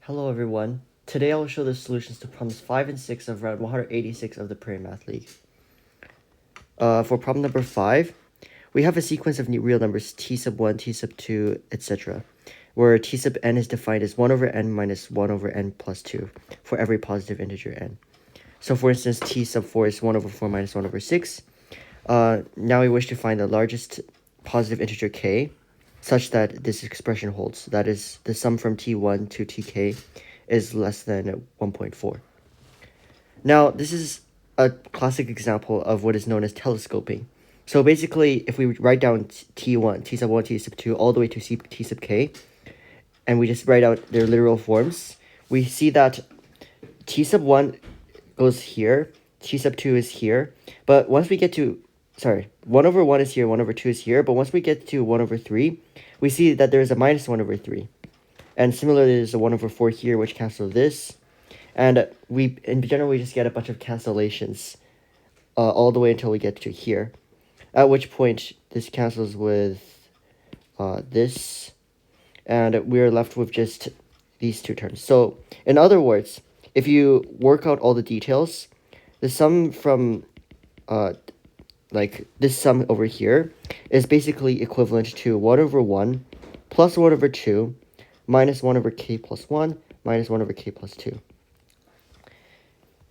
Hello everyone. Today I will show the solutions to problems 5 and 6 of round 186 of the Prairie Math League. For problem number 5, we have a sequence of real numbers t sub 1, t sub 2, etc., where t sub n is defined as 1 over n minus 1 over n plus 2 for every positive integer n. So for instance, t sub 4 is 1 over 4 minus 1 over 6. Now we wish to find the largest positive integer k, such that this expression holds. That is, the sum from t1 to tk is less than 1.4. Now, this is a classic example of what is known as telescoping. So basically, if we write down t1, t sub 1, t sub 2, all the way to t sub k, and we just write out their literal forms, we see that t sub 1 goes here, t sub 2 is here, but once we get to 1 over 1 is here, 1 over 2 is here, but once we get to 1 over 3, we see that there is a minus 1 over 3. And similarly, there's a 1 over 4 here, which cancels this. And in general, we just get a bunch of cancellations all the way until we get to here, at which point this cancels with this, and we're left with just these two terms. So, in other words, if you work out all the details, the sum from like this sum over here is basically equivalent to 1 over 1 plus 1 over 2 minus 1 over k plus 1 minus 1 over k plus 2.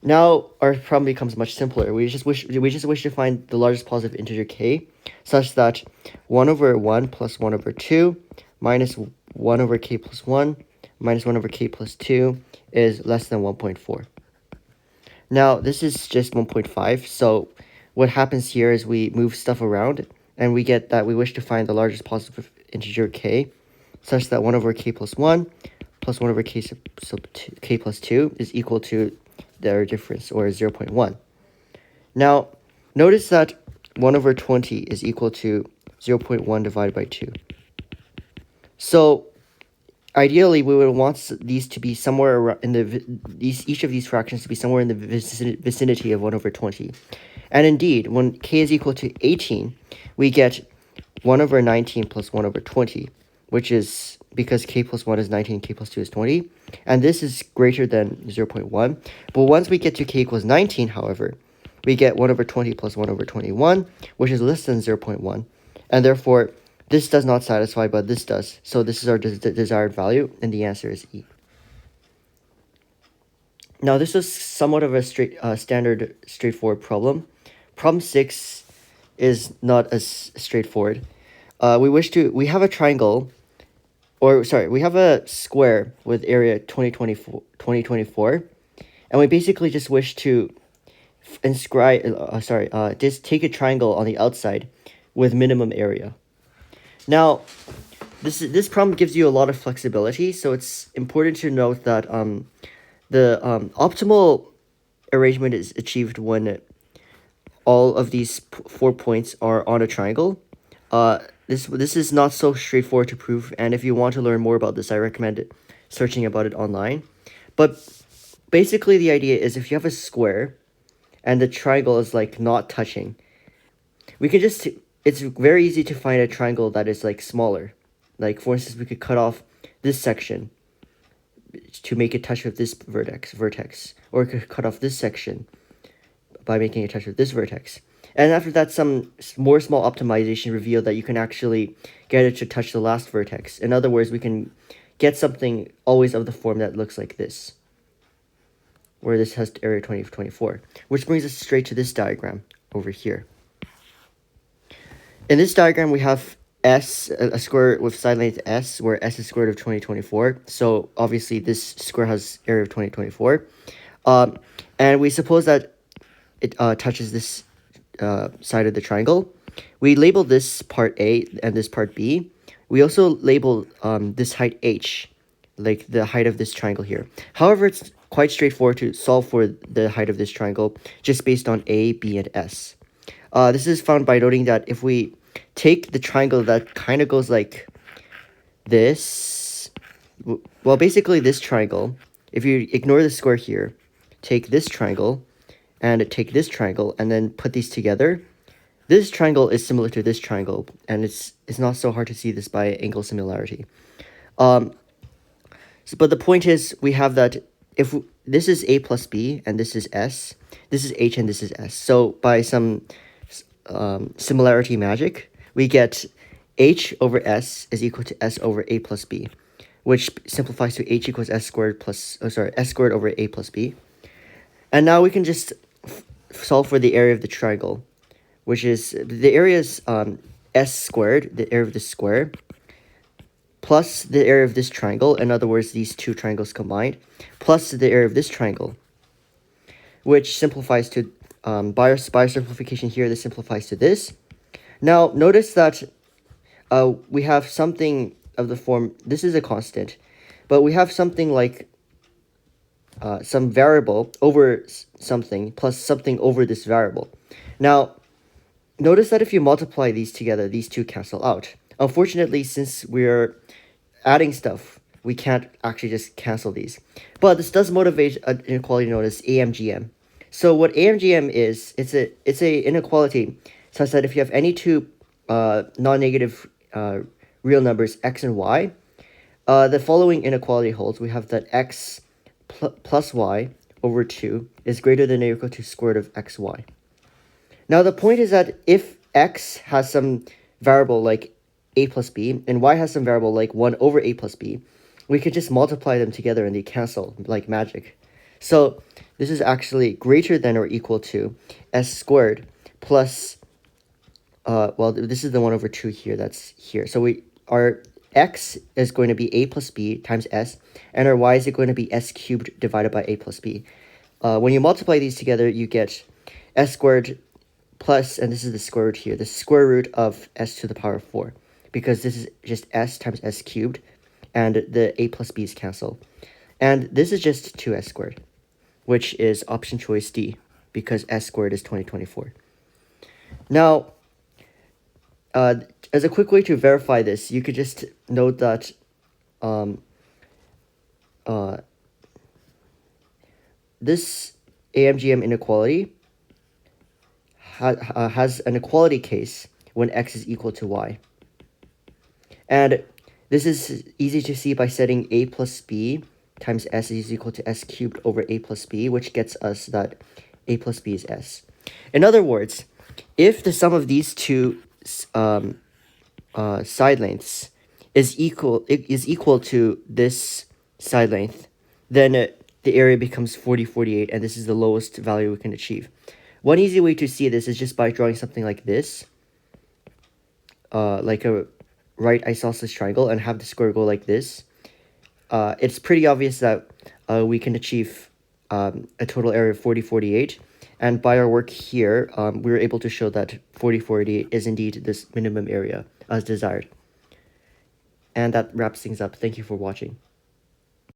Now our problem becomes much simpler. We just wish to find the largest positive integer k, such that 1 over 1 plus 1 over 2 minus 1 over k plus 1 minus 1 over k plus 2 is less than 1.4. Now this is just 1.5, so what happens here is we move stuff around, and we get that we wish to find the largest positive integer k, such that 1 over k plus 1 plus 1 over k k plus 2 is equal to their difference, or 0.1. Now, notice that 1 over 20 is equal to 0.1 divided by 2. So, ideally, we would want these to be somewhere around each of these fractions to be somewhere in the vicinity of 1 over 20. And indeed, when k is equal to 18, we get 1 over 19 plus 1 over 20, which is because k plus 1 is 19, k plus 2 is 20, and this is greater than 0.1. But once we get to k equals 19, however, we get 1 over 20 plus 1 over 21, which is less than 0.1, and therefore this does not satisfy, but this does. So this is our desired value, and the answer is E. Now this is somewhat of a straightforward problem. Problem 6 is not as straightforward. We have a triangle, we have a square with area 2024, and we basically just wish to just take a triangle on the outside with minimum area. Now, this problem gives you a lot of flexibility, so it's important to note that the optimal arrangement is achieved when all of these 4 points are on a triangle. This is not so straightforward to prove, and if you want to learn more about this, I recommend searching about it online. But basically, the idea is if you have a square and the triangle is like not touching, we can just, it's very easy to find a triangle that is like smaller. Like for instance, we could cut off this section to make it touch with this vertex, or we could cut off this section by making it touch with this vertex. And after that, some more small optimization revealed that you can actually get it to touch the last vertex. In other words, we can get something always of the form that looks like this, where this has area 2024, which brings us straight to this diagram over here. In this diagram, we have S, a square with side length S, where S is square root of 2024. So obviously, this square has area of 2024. And we suppose that it touches this side of the triangle. We label this part A and this part B. We also label this height H, like the height of this triangle here. However, it's quite straightforward to solve for the height of this triangle just based on A, B, and S. This is found by noting that if we take the triangle that kind of goes like this, well, basically this triangle, if you ignore the square here, take this triangle, and take this triangle, and then put these together, this triangle is similar to this triangle, and it's not so hard to see this by angle similarity. So, but the point is, we have that if this is a plus b and this is s, this is h and this is s. So by some similarity magic, we get h over s is equal to s over a plus b, which simplifies to h equals s squared plus, s squared over a plus b. And now we can just solve for the area of the triangle, which is the area is s squared, the area of the square, plus the area of this triangle, in other words, these two triangles combined, plus the area of this triangle, which simplifies to, by simplification here, this simplifies to this. Now, notice that we have something of the form, this is a constant, but we have something like some variable over something plus something over this variable. Now, notice that if you multiply these together, these two cancel out. Unfortunately, since we're adding stuff, we can't actually just cancel these. But this does motivate an inequality known as AMGM. So what AMGM is, it's a inequality such that if you have any two non-negative real numbers x and y, the following inequality holds. We have that x plus y over 2 is greater than or equal to square root of xy. Now the point is that if x has some variable like a plus b and y has some variable like 1 over a plus b, we could just multiply them together and they cancel like magic. So this is actually greater than or equal to s squared plus, well, this is the 1 over 2 here, that's here. So our x is going to be a plus b times s, and our y is going to be s cubed divided by a plus b. When you multiply these together, you get s squared plus, and this is the square root here, the square root of s to the power of 4, because this is just s times s cubed, and the a plus b is cancelled. And this is just 2s squared, which is option choice D, because s squared is 2024. Now, as a quick way to verify this, you could just note that this AMGM inequality has an equality case when x is equal to y. And this is easy to see by setting a plus b times s is equal to s cubed over a plus b, which gets us that a plus b is s. In other words, if the sum of these two side lengths is equal to this side length, then the area becomes 40/48, and this is the lowest value we can achieve. One easy way to see this is just by drawing something like this, like a right isosceles triangle, and have the square go like this. It's pretty obvious that we can achieve a total area of 40/48, and by our work here, we were able to show that 40/48 is indeed this minimum area as desired. And that wraps things up. Thank you for watching.